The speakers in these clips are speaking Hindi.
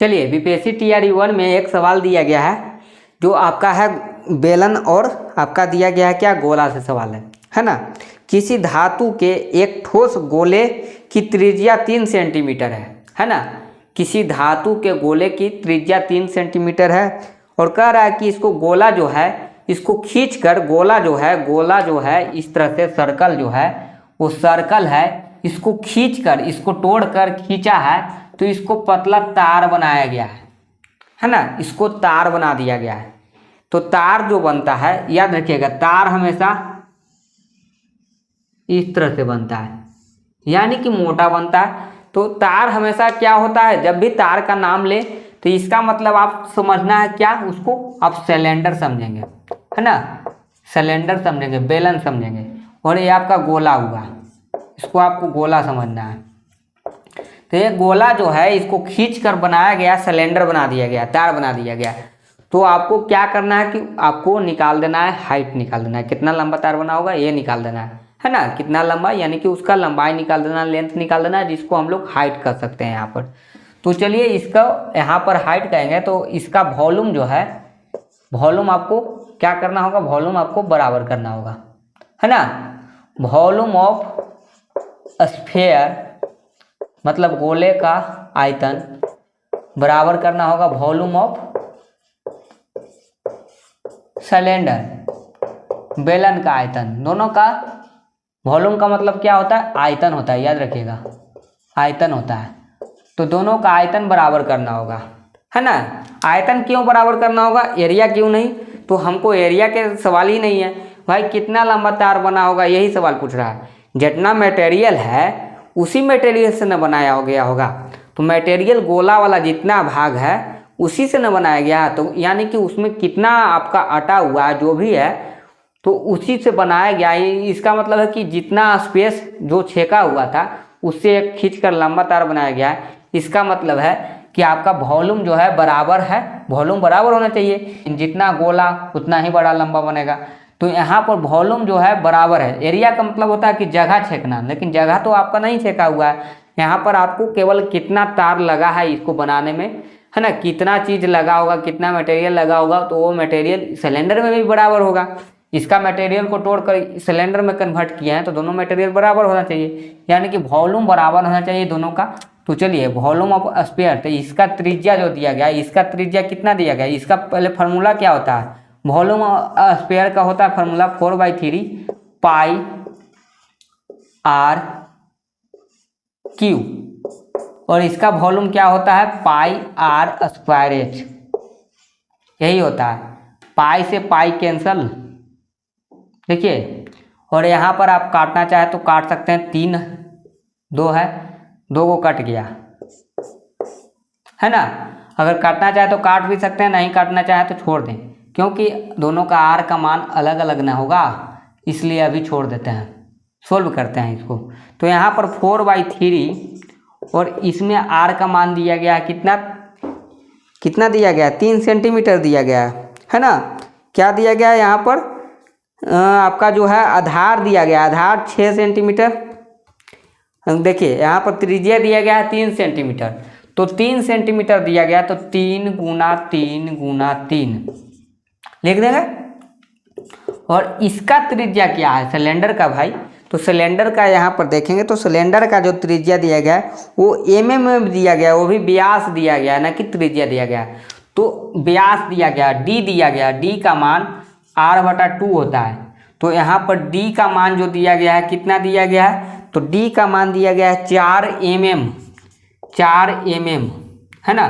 चलिए बीपीएससी टीआरई 1 में एक सवाल दिया गया है जो आपका है बेलन और आपका दिया गया है क्या गोला से सवाल है ना। किसी धातु के एक ठोस गोले की त्रिज्या 3 सेंटीमीटर है ना। किसी धातु के गोले की त्रिज्या 3 सेंटीमीटर है और कह रहा है कि इसको गोला जो है इसको खींचकर गोला जो है इस तरह से सर्कल जो है वो सर्कल है, इसको खींचकर इसको तोड़कर खींचा है तो इसको पतला तार बनाया गया है ना। इसको तार बना दिया गया है। तो तार जो बनता है याद रखिएगा, तार हमेशा इस तरह से बनता है यानी कि मोटा बनता है। तो तार हमेशा क्या होता है, जब भी तार का नाम ले तो इसका मतलब आप समझना है क्या, उसको आप सिलेंडर समझेंगे है ना, सिलेंडर समझेंगे, बेलन समझेंगे। और ये आपका गोला हुआ, इसको आपको गोला समझना है। तो ये गोला जो है इसको खींच कर बनाया गया, सिलेंडर बना दिया गया, तार बना दिया गया। तो आपको क्या करना है कि आपको निकाल देना है, हाइट निकाल देना है, कितना लंबा तार बना होगा ये निकाल देना है ना, कितना लंबा यानी कि उसका लंबाई निकाल देना, लेंथ निकाल देना है, जिसको हम लोग हाइट कर सकते हैं यहाँ पर। तो चलिए इसका यहाँ पर हाइट कहेंगे तो इसका वॉल्यूम जो है, वॉल्यूम आपको क्या करना होगा, वॉल्यूम आपको बराबर करना होगा है ना। वॉल्यूम ऑफ स्फीयर मतलब गोले का आयतन बराबर करना होगा वॉल्यूम ऑफ सिलेंडर, बेलन का आयतन। दोनों का वॉल्यूम का मतलब क्या होता है, आयतन होता है, याद रखिएगा आयतन होता है। तो दोनों का आयतन बराबर करना होगा है ना। आयतन क्यों बराबर करना होगा, एरिया क्यों नहीं, तो हमको एरिया के सवाल ही नहीं है भाई, कितना लंबा तार बना होगा यही सवाल पूछ रहा है। जितना मटेरियल है उसी मटेरियल से न बनाया गया होगा। तो मटेरियल गोला वाला जितना भाग है उसी से न बनाया गया है, तो यानी कि उसमें कितना आपका अटा हुआ जो भी है तो उसी से बनाया गया। इसका मतलब है कि जितना स्पेस जो छेका हुआ था उससे खींचकर लंबा तार बनाया गया है। इसका मतलब है कि आपका वॉल्यूम जो है बराबर है, वॉल्यूम बराबर होना चाहिए, जितना गोला उतना ही बड़ा लंबा बनेगा। तो यहाँ पर वॉल्यूम जो है बराबर है। एरिया का मतलब होता है कि जगह छेकना, लेकिन जगह तो आपका नहीं छेका हुआ है। यहाँ पर आपको केवल कितना तार लगा है इसको बनाने में है ना, कितना चीज़ लगा होगा, कितना मटेरियल लगा होगा, तो वो मटेरियल सिलेंडर में भी बराबर होगा। इसका मटेरियल को तोड़कर सिलेंडर में कन्वर्ट किया है तो दोनों मटेरियल बराबर होना चाहिए, यानी कि वॉल्यूम बराबर होना चाहिए दोनों का। तो चलिए वॉल्यूम ऑफ स्फीयर, तो इसका त्रिज्या जो दिया गया है, इसका त्रिज्या कितना दिया गया है, इसका पहले फार्मूला क्या होता है, वॉल्यूम स्फीयर का होता है फार्मूला 4/3 पाई आर क्यू, और इसका वॉल्यूम क्या होता है पाई आर स्क्वायर एच, यही होता है। पाई से पाई कैंसल, देखिए। और यहाँ पर आप काटना चाहे तो काट सकते हैं, 3 2 है, 2 को कट गया है ना। अगर काटना चाहे तो काट भी सकते हैं, नहीं काटना चाहे तो छोड़ दें, क्योंकि दोनों का आर का मान अलग अलग ना होगा, इसलिए अभी छोड़ देते हैं, सोल्व करते हैं इसको। तो यहाँ पर 4/3 और इसमें आर का मान दिया गया कितना दिया गया, 3 सेंटीमीटर दिया गया है ना। क्या दिया गया है यहाँ पर आपका जो है आधार दिया गया, आधार 6 सेंटीमीटर। देखिए यहाँ पर त्रिज्या दिया गया है 3 सेंटीमीटर, तो 3 सेंटीमीटर दिया गया, तो 3 गुना 3 गुना 3 लिख देंगे। और इसका त्रिज्या क्या है सिलेंडर का भाई, तो सिलेंडर का यहाँ पर देखेंगे तो सिलेंडर का जो त्रिज्या दिया गया है वो mm में दिया गया है, वो भी व्यास दिया गया है ना कि त्रिज्या दिया गया है। तो व्यास दिया गया, d दिया गया, d का मान r/2 होता है। तो यहाँ पर d का मान जो दिया गया है कितना दिया गया है, तो d का मान दिया गया है 4 mm है ना,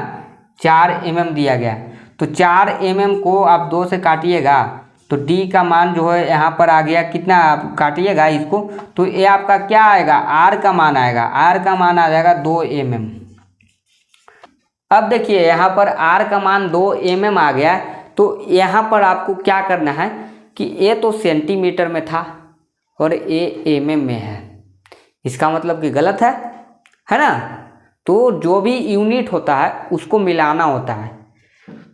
4 mm दिया गया है। तो 4 mm को आप 2 से काटिएगा तो d का मान जो है यहाँ पर आ गया कितना, आप काटिएगा इसको तो ये आपका क्या आएगा, r का मान आएगा, r का मान आ जाएगा 2 mm। अब देखिए यहाँ पर r का मान 2 mm आ गया, तो यहाँ पर आपको क्या करना है कि ये तो सेंटीमीटर में था और ये mm में है, इसका मतलब कि गलत है ना। तो जो भी यूनिट होता है उसको मिलाना होता है।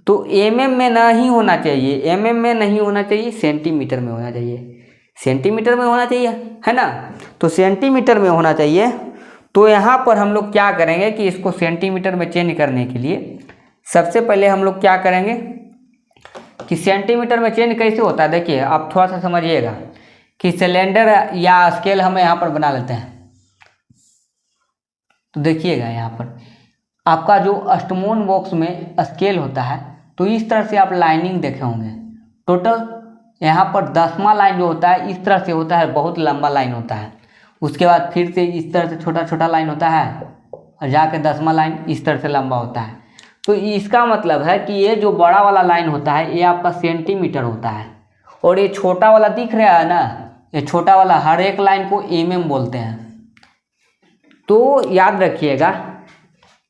तो mm में नहीं होना चाहिए, mm में नहीं होना चाहिए, सेंटीमीटर में होना चाहिए, सेंटीमीटर में होना चाहिए है ना। तो सेंटीमीटर में होना चाहिए, तो यहाँ पर हम लोग क्या करेंगे कि इसको सेंटीमीटर में चेंज करने के लिए सबसे पहले हम लोग क्या करेंगे कि सेंटीमीटर में चेंज कैसे होता है। देखिए आप थोड़ा सा समझिएगा कि सिलेंडर या स्केल हम यहाँ पर बना लेते हैं। तो देखिएगा यहाँ पर आपका जो अष्टमोन बॉक्स में स्केल होता है, तो इस तरह से आप लाइनिंग देखे होंगे। टोटल यहाँ पर 10वां लाइन जो होता है इस तरह से होता है, बहुत लंबा लाइन होता है। उसके बाद फिर से इस तरह से छोटा छोटा लाइन होता है और जाके 10वां लाइन इस तरह से लंबा होता है। तो इसका मतलब है कि ये जो बड़ा वाला लाइन होता है ये आपका सेंटीमीटर होता है, और ये छोटा वाला दिख रहा है ना, ये छोटा वाला हर एक लाइन को mm बोलते हैं। तो याद रखिएगा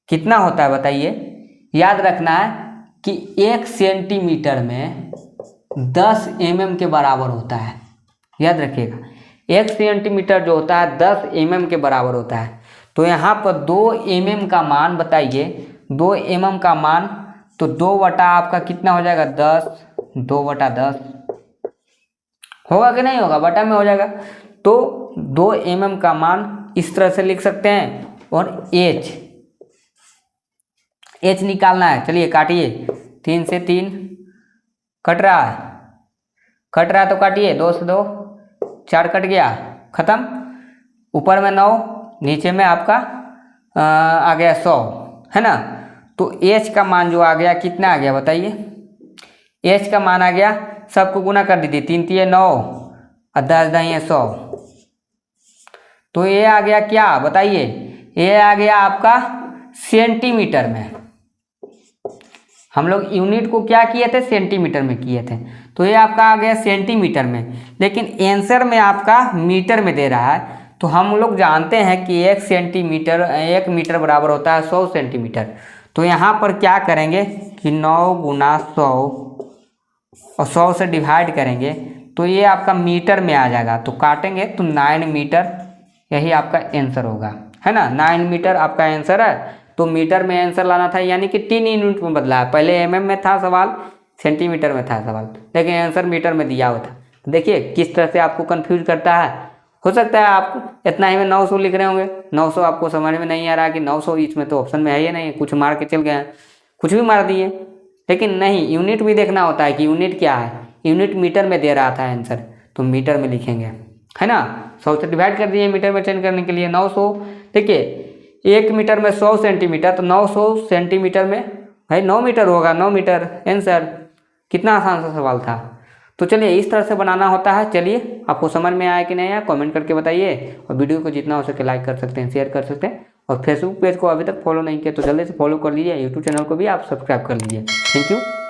कितना होता है बताइए। याद रखना है कि 1 सेंटीमीटर में 10 mm के बराबर होता है। याद रखिएगा 1 सेंटीमीटर जो होता है 10 mm के बराबर होता है। तो यहाँ पर 2 mm का मान बताइए, 2 mm का मान, तो 2 बटा आपका कितना हो जाएगा 10, 2 बटा 10 होगा कि नहीं होगा, बटा में हो जाएगा। तो 2 mm का मान इस तरह से लिख सकते हैं। और h निकालना है। चलिए काटिए, 3 से 3 कट रहा है तो काटिए, 2 से 2 4 कट गया, खत्म। ऊपर में 9, नीचे में आपका आ गया 100, है ना। तो h का मान जो आ गया कितना आ गया बताइए। h का मान आ गया, सबको गुना कर दीजिए, 3 3 9 और 10 10 100। तो ये आ गया क्या बताइए, ये आ गया आपका सेंटीमीटर में। हम लोग यूनिट को क्या किए थे, सेंटीमीटर में किए थे। तो ये आपका आ गया सेंटीमीटर में, लेकिन आंसर में आपका मीटर में दे रहा है। तो हम लोग जानते हैं कि 1 मीटर बराबर होता है 100 सेंटीमीटर। तो यहाँ पर क्या करेंगे कि 9 गुना 100 और 100 से डिवाइड करेंगे तो ये आपका मीटर में आ जाएगा। तो काटेंगे तो 9 मीटर, यही आपका आंसर होगा, है ना। 9 मीटर आपका आंसर है। तो मीटर में आंसर लाना था, यानी कि 3 यूनिट में बदला है। पहले mm में था सवाल, सेंटीमीटर में था सवाल, लेकिन आंसर मीटर में दिया हुआ था। देखिए किस तरह से आपको कंफ्यूज करता है। हो सकता है आप इतना ही में 900 लिख रहे होंगे, 900 आपको समझ में नहीं आ रहा कि 900 इसमें तो ऑप्शन में है ही नहीं, कुछ मार के चल गए हैं, कुछ भी मार दिए। लेकिन नहीं, यूनिट भी देखना होता है कि यूनिट क्या है। यूनिट मीटर में दे रहा था आंसर, तो मीटर में लिखेंगे, है ना। 100 से डिवाइड कर दिए मीटर में चेंज करने के लिए। 900, देखिए 1 मीटर में 100 सेंटीमीटर, तो 900 सेंटीमीटर में भाई 9 मीटर होगा, 9 मीटर आंसर। कितना आसान सा सवाल था। तो चलिए इस तरह से बनाना होता है। चलिए आपको समझ में आया कि नहीं आया कमेंट करके बताइए, और वीडियो को जितना हो सके लाइक कर सकते हैं, शेयर कर सकते हैं, और फेसबुक पेज को अभी तक फॉलो नहीं किया तो जल्दी से फॉलो कर लीजिए। यूट्यूब चैनल को भी आप सब्सक्राइब कर लीजिए। Thank you.